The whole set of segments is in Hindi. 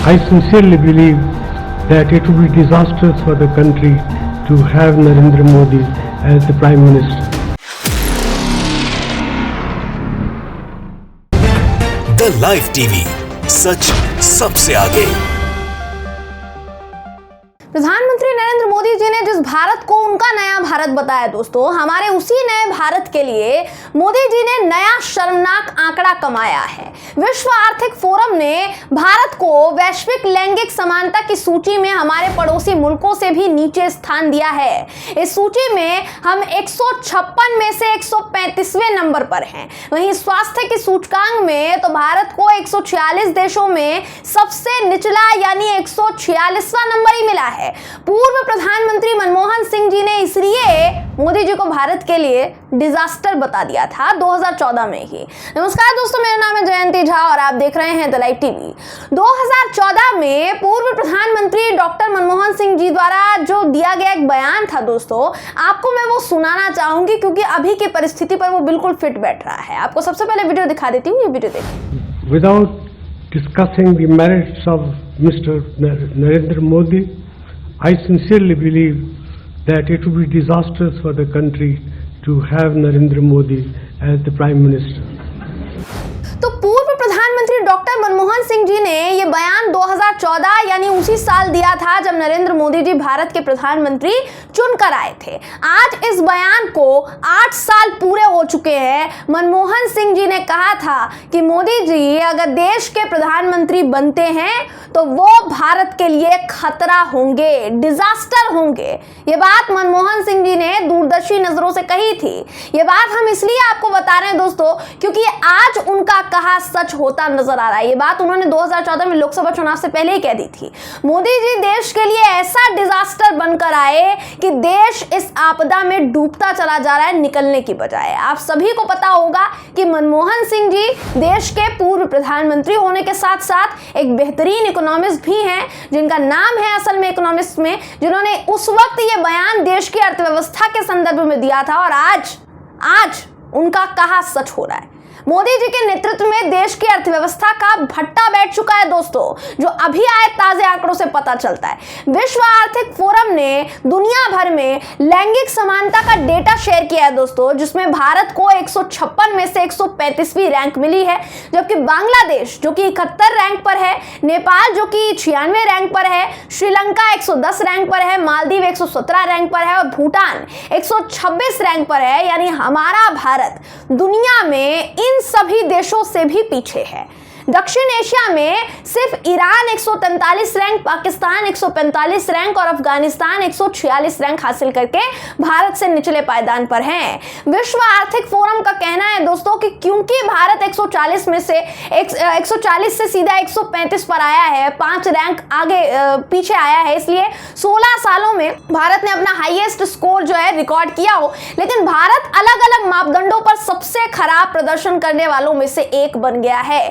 I sincerely believe that it would be disastrous for the country to have Narendra Modi as the Prime Minister. The live TV, सच सबसे आगे। प्रधानमंत्री नरेंद्र मोदी जी ने जिस भारत को उनका नया भारत बताया दोस्तों, हमारे उसी नए भारत के लिए मोदी जी ने नया शर्मनाक आंकड़ा कमाया है। विश्व आर्थिक फोरम ने भारत को वैश्विक लैंगिक समानता की सूची में हमारे पड़ोसी मुल्कों से भी नीचे स्थान दिया है। इस सूची में हम 156 में से 135वें नंबर पर हैं। वहीं स्वास्थ्य के सूचकांक में तो भारत को 146 देशों में सबसे निचला यानी 146वां नंबर ही मिला है। पूर्व प्रधानमंत्री मनमोहन सिंह जी ने इसलिए मोदी जी को भारत के लिए डिजास्टर बता दिया था 2014 में ही। नमस्कार दोस्तों, मेरा नाम है जयंती झा और आप देख रहे हैं द लाइव टीवी। 2014 में पूर्व प्रधानमंत्री डॉक्टर मनमोहन सिंह जी द्वारा जो दिया गया एक बयान था दोस्तों, आपको मैं वो सुनाना चाहूंगी क्योंकि अभी की परिस्थिति पर वो बिल्कुल फिट बैठ रहा है। आपको सबसे पहले वीडियो दिखा देती हूँ, ये वीडियो देखिए। Without discussing the merits of Mr. Narendra Modi, I sincerely believe that it would be disastrous for the country to have Narendra Modi as the Prime Minister. तो पूर्व प्रधानमंत्री डॉक्टर मनमोहन सिंह जी ने ये बयान 2014 यानी उसी साल दिया था जब नरेंद्र मोदी जी भारत के प्रधानमंत्री चुनकर आए थे। आज इस बयान को 8 साल पूरे हो चुके हैं। मनमोहन सिंह जी ने कहा था कि मोदी जी अगर देश के प्रधानमंत्री बनते हैं तो वो भारत के लिए खतरा होंगे, डिजास्टर होंगे। ये बात मनमोहन सिंह जी ने दूरदर्शी नजरों से कही थी। ये बात हम इसलिए आपको बता रहे हैं दोस्तों क्योंकि आज उनका कहा सच होता नजर आ रहा है। ये बात उन्होंने 2014 में लोकसभा चुनाव से पहले ही कह दी थी। मोदी जी देश के लिए ऐसा डिजास्टर बनकर आए कि देश इस आपदा में डूबता चला जा रहा है निकलने की बजाय। आप सभी को पता होगा कि मनमोहन सिंह जी देश के पूर्व प्रधानमंत्री होने के साथ साथ एक बेहतरीन इकोनॉमिस्ट भी हैं, जिनका नाम है असल में इकोनॉमिस्ट में, जिन्होंने उस वक्त ये बयान देश की अर्थव्यवस्था के संदर्भ में दिया था और आज उनका कहा सच हो रहा है। मोदी जी के नेतृत्व में देश की अर्थव्यवस्था का भट्टा बैठ चुका है दोस्तों, जो अभी आए ताजे आंकड़ों से पता चलता है। विश्व आर्थिक फोरम ने दुनिया भर में लैंगिक समानता का डेटा शेयर किया है दोस्तों, जिसमें भारत को 156 में से 135वीं रैंक मिली है, जबकि बांग्लादेश जो कि 71 रैंक पर है, नेपाल जो कि 96 रैंक पर है, श्रीलंका 110 रैंक पर है, मालदीव 117 रैंक पर है और भूटान 126 रैंक पर है। यानी हमारा भारत दुनिया में इन सभी देशों से भी पीछे है। दक्षिण एशिया में सिर्फ ईरान 143 रैंक, पाकिस्तान 145 रैंक और अफगानिस्तान 146 रैंक हासिल करके भारत से निचले पायदान पर हैं। विश्व आर्थिक फोरम का कहना है दोस्तों कि क्योंकि भारत 140 में से 140 से सीधा 135 पर आया है, 5 रैंक आगे पीछे आया है, इसलिए 16 सालों में भारत ने अपना हाईएस्ट स्कोर जो है रिकॉर्ड किया हो। लेकिन भारत अलग अलग मापदंडों पर सबसे खराब प्रदर्शन करने वालों में से एक बन गया है।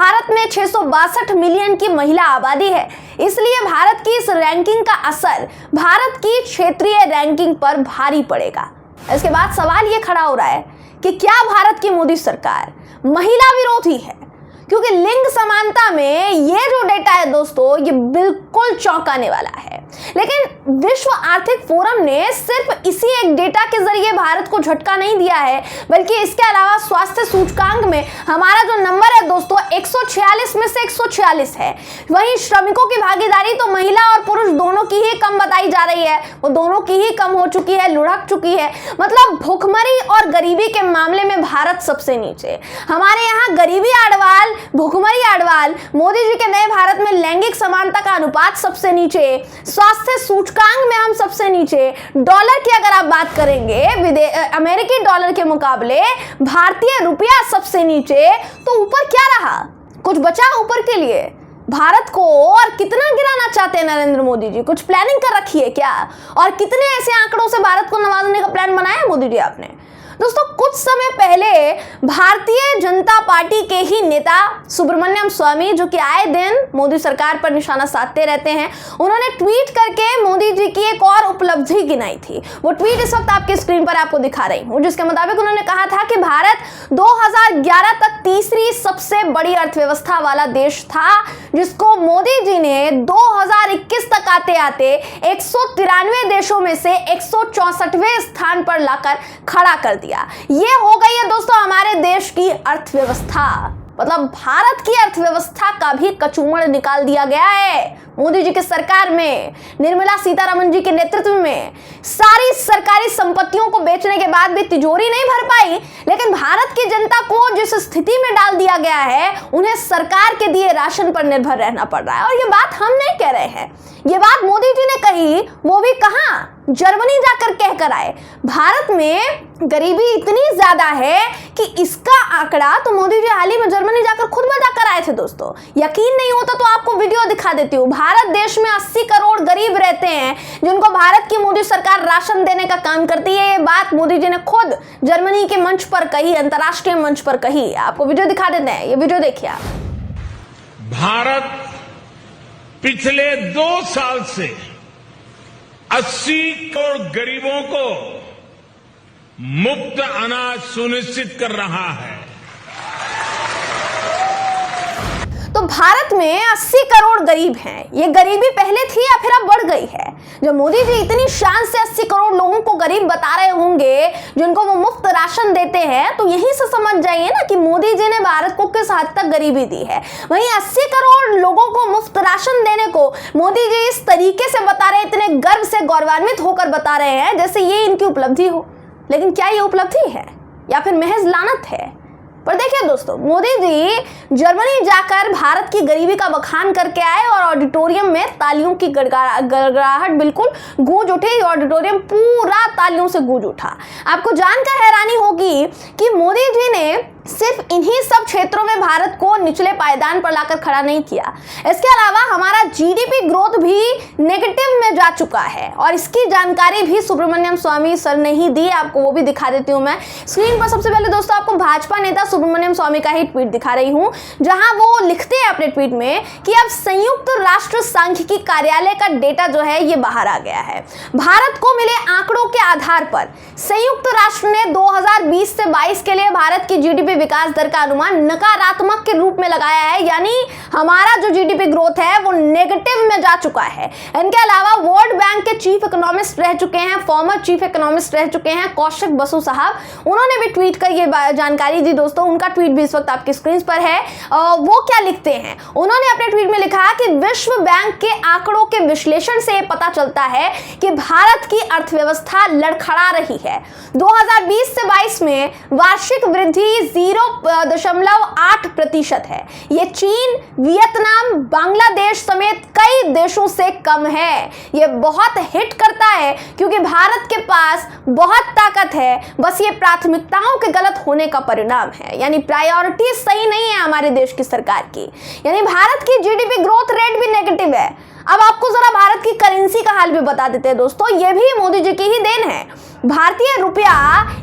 भारत में 662 मिलियन की महिला आबादी है, इसलिए भारत की इस रैंकिंग का असर भारत की क्षेत्रीय रैंकिंग पर भारी पड़ेगा। इसके बाद सवाल ये खड़ा हो रहा है कि क्या भारत की मोदी सरकार महिला विरोधी है? क्योंकि लिंग समानता में ये जो डेटा है दोस्तों, ये बिल्कुल चौंकाने वाला है। लेकिन विश्व आर्थिक फोरम ने सिर्फ इसी एक डेटा के जरिए भारत को झटका नहीं दिया है, बल्कि इसके अलावा स्वास्थ्य सूचकांक में हमारा जो नंबर है दोस्तों 146 में से 146 है। वहीं श्रमिकों की भागीदारी तो महिला और पुरुष दोनों की ही कम बताई जा रही है, वो दोनों की ही कम हो चुकी है, लुढ़क चुकी है। मतलब भुखमरी और गरीबी के मामले में भारत सबसे नीचे। हमारे यहाँ गरीबी आड़वाल, भुखमरी आड़वाल, मोदी जी के नए भारत में लैंगिक समानता का अनुपात सबसे नीचे, स्वास्थ्य सूचकांक में हम सबसे नीचे। डॉलर की अगर आप बात करेंगे अमेरिकी डॉलर के मुकाबले भारतीय रुपया सबसे नीचे, तो ऊपर क्या रहा? कुछ बचा ऊपर के लिए? भारत को और कितना गिराना चाहते हैं नरेंद्र मोदी जी? कुछ प्लानिंग कर रखी है क्या? और कितने ऐसे आंकड़ों से भारत को नवाजने का प्लान बनाया है मोदी जी आपने? दोस्तों कुछ समय पहले भारतीय जनता पार्टी के ही नेता सुब्रमण्यम स्वामी, जो कि आए दिन मोदी सरकार पर निशाना साधते रहते हैं, उन्होंने ट्वीट करके मोदी जी की एक और उपलब्धि गिनाई थी। वो ट्वीट इस वक्त आपकी स्क्रीन पर आपको दिखा रही हूं, जिसके मुताबिक उन्होंने कहा था कि भारत 2011 तक तीसरी सबसे बड़ी अर्थव्यवस्था वाला देश था, जिसको मोदी जी ने 2021 तक आते आते 193 देशों में से 164वें स्थान पर लाकर खड़ा कर दिया। ये हो गई है दोस्तों हमारे देश की अर्थव्यवस्था। मतलब भारत की अर्थव्यवस्था का भी कचूमड़ निकाल दिया गया है मोदी जी की सरकार में। निर्मला सीतारमण जी के नेतृत्व में सारी सरकारी संपत्तियों को बेचने के बाद भी तिजोरी नहीं भर पाई, लेकिन भारत की जनता को जिस स्थिति में डाल दिया गया है, उन्हें सरकार के दिए राशन पर निर्भर रहना पड़ रहा है। और ये बात हम नहीं कह रहे हैं, ये बात मोदी जी ने कही, वो भी कहां, जर्मनी जाकर कहकर आए। भारत में गरीबी इतनी ज्यादा है कि इसका आंकड़ा तो मोदी जी हाल ही में जर्मनी जाकर खुद बताकर आए थे। दोस्तों यकीन नहीं होता तो आपको वीडियो दिखा देती हूँ। भारत देश में 80 करोड़ गरीब रहते हैं, जिनको भारत की मोदी सरकार राशन देने का काम करती है। ये बात मोदी जी ने खुद जर्मनी के मंच पर कही, अंतर्राष्ट्रीय मंच पर कही। आपको वीडियो दिखा देते हैं, ये वीडियो देखिए आप। भारत पिछले 2 साल से 80 करोड़ गरीबों को मुफ्त अनाज सुनिश्चित कर रहा है। तो भारत में 80 करोड़ गरीब हैं। ये गरीबी पहले थी या फिर अब बढ़ गई है? जब मोदी जी इतनी शान से 80 करोड़ लोगों को गरीब बता रहे होंगे, जिनको वो मुफ्त राशन देते हैं, तो यहीं से समझ जाइए ना कि मोदी जी ने भारत को किस हद तक गरीबी दी है। वहीं 80 करोड़ लोगों को मुफ्त राशन देने को मोदी जी इस तरीके से बता रहे हैं, इतने गर्व से गौरवान्वित होकर बता रहे हैं जैसे ये इनकी उपलब्धि हो। लेकिन क्या ये उपलब्धि है या फिर महज लानत है? पर देखिए दोस्तों, मोदी जी जर्मनी जाकर भारत की गरीबी का बखान करके आए और ऑडिटोरियम में तालियों की गड़गड़ाहट बिल्कुल गूंज उठी। ऑडिटोरियम पूरा तालियों से गूंज उठा। आपको जानकर हैरानी होगी कि मोदी जी ने सिर्फ इन्हीं सब क्षेत्रों में भारत को निचले पायदान पर लाकर खड़ा नहीं किया, इसके अलावा हमारा जीडीपी ग्रोथ भी नेगेटिव में जा चुका है। और इसकी जानकारी भी सुब्रमण्यम स्वामी सर ने ही दी। आपको वो भी दिखा देती हूं मैं स्क्रीन पर। सबसे पहले दोस्तों आपको भाजपा नेता सुब्रमण्यम स्वामी का ही ट्वीट दिखा रही हूं, जहां वो लिखते हैं अपने ट्वीट में कि अब संयुक्त राष्ट्र सांख्यिकी कार्यालय का डेटा जो है ये बाहर आ गया है। भारत को मिले आंकड़ों के आधार पर संयुक्त राष्ट्र ने 2020 से 22 के लिए भारत की जीडीपी विकास दर का अनुमान नकारात्मक के रूप में लगाया है, यानी हमारा जो जीडीपी ग्रोथ है वो नेगेटिव में जा चुका है। इनके अलावा वर्ल्ड बैंक के चीफ इकोनॉमिस्ट रह चुके हैं, फॉर्मर चीफ इकोनॉमिस्ट रह चुके हैं कौशिक बसु साहब, उन्होंने भी ट्वीट कर ये जानकारी दी। दोस्तों उनका ट्वीट भी इस वक्त आपकी स्क्रीन पर है। वो क्या लिखते हैं, उन्होंने अपने ट्वीट में लिखा कि विश्व बैंक के आंकड़ों के विश्लेषण से पता चलता है कि भारत की अर्थव्यवस्था लड़खड़ा रही है। 2020 से 22 में वार्षिक वृद्धि 0.8% है। ये चीन, वियतनाम, बांग्लादेश समेत कई देशों से कम है। ये बहुत हिट करता है क्योंकि भारत के पास बहुत ताकत है, बस ये प्राथमिकताओं के गलत होने का परिणाम है। यानी प्रायोरिटी सही नहीं है हमारे देश की सरकार की। यानी भारत की जीडीपी ग्रोथ रेट भी नेगेटिव है। अब आपको जरा भारत की करेंसी का हाल भी बता देते हैं दोस्तों, ये भी मोदी जी की ही देन है। भारतीय रुपया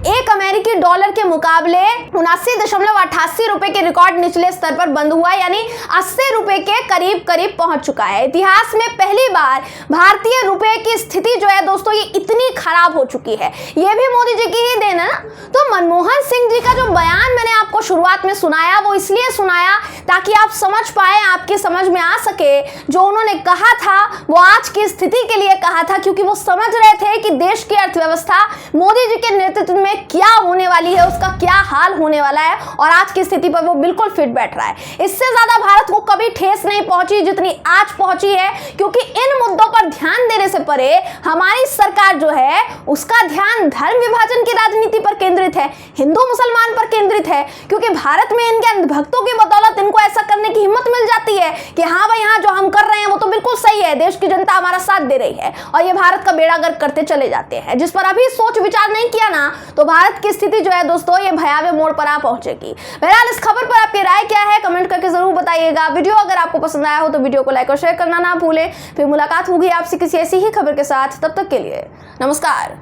एक अमेरिकी डॉलर के मुकाबले 79.88 रुपए के रिकॉर्ड निचले स्तर पर बंद हुआ, यानी 80 रुपए के करीब करीब पहुंच चुका है। इतिहास में पहली बार भारतीय रुपए की स्थिति जो है दोस्तों ये इतनी खराब हो चुकी है। ये भी मोदी जी की ही देन है ना। तो मनमोहन सिंह जी का जो बयान मैंने आपको शुरुआत में सुनाया, वो इसलिए सुनाया ताकि आप समझ पाए, आपके समझ में आ सके जो उन्होंने कहा था वो आज की स्थिति के लिए कहा था, क्योंकि वो समझ रहे थे कि देश की अर्थव्यवस्था मोदी जी के नेतृत्व में क्या होने वाली है, उसका क्या हाल होने वाला है। और आज की स्थिति पर वो बिल्कुल फिट बैठ रहा है। इससे ज्यादा भारत को कभी ठेस नहीं पहुंची जितनी आज पहुंची है, क्योंकि इन मुद्दों पर ध्यान देने से परे हमारी सरकार जो है उसका ध्यान धर्म विभाजन की राजनीति पर केंद्रित है, हिंदू मुसलमान पर केंद्रित है। क्योंकि भारत में इनके भक्तों की बदौलत इनको ऐसा करने की हिम्मत मिल जाती है कि हाँ भाई हाँ जो हम कर रहे हैं वो तो बिल्कुल सही है, देश की जनता हमारा साथ दे रही है, और ये भारत का बेड़ा गर्क करते चले जाते हैं। जिस पर अभी सोच विचार नहीं किया ना, तो भारत की स्थिति जो है दोस्तों ये भयावह मोड़ पर आ पहुंचेगी। बहरहाल इस खबर पर आपकी राय क्या है कमेंट करके जरूर बताइएगा। वीडियो अगर आपको पसंद आया हो तो वीडियो को लाइक और शेयर करना ना भूलें। फिर मुलाकात होगी आपसे किसी ऐसी ही खबर के साथ, तब तक के लिए नमस्कार।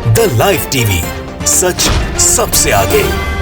द लाइव टीवी सच सबसे आगे।